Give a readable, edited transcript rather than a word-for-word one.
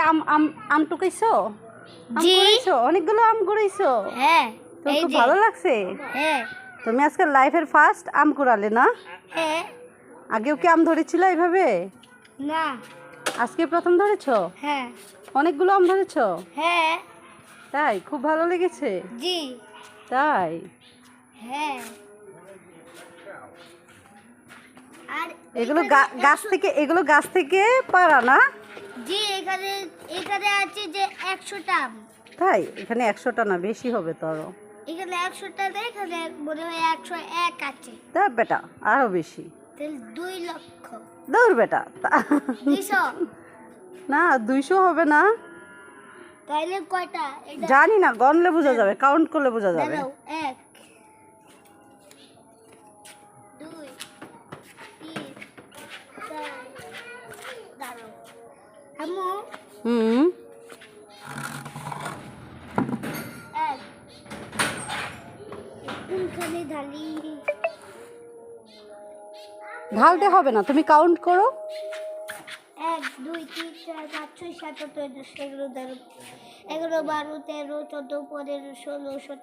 আম আম আম টুকাইছো? আম জি। কুড়াইছো? অনেকগুলো আম কুড়াইছো? হ্যাঁ। তোমার এই খুব যে। ভালো লাগছে? হ্যাঁ। তুমি আজকে লাইফের ফার্স্ট আম কুড়ালে না? হ্যাঁ। আগেও কি আম ধরেছিল এইভাবে? না। আজকে প্রথম ধরেছো? হ্যাঁ। অনেকগুলো আম ধরেছো? হ্যাঁ। তাই খুব ভালো লেগেছে? জি। তাই হ্যাঁ। আর এগুলো গাছ থেকে পাড়া না? জি, এখানে এখানে আছে যে 100টা আম। তাই এখানে 100টা না, বেশি হবে তো আরো। এখানে 100টা নেই, এখানে মনে হয় 101 আছে। তা বেটা আরো বেশি। তাহলে 2 লক্ষ। দৌড় বেটা 200। না 200 হবে না। তাইলে কয়টা? এটা জানি না, গণলে বোঝা যাবে, কাউন্ট করলে বোঝা যাবে। দাঁড়াও, 1 2 3 4 দাঁড়াও আম্মু হুম 1 কোনখানে ঢালি? ঢালতে হবে না, তুমি কাউন্ট করো। 1 2 3 4 5 6 7 8 9 10 11 12 13 14 15 16 17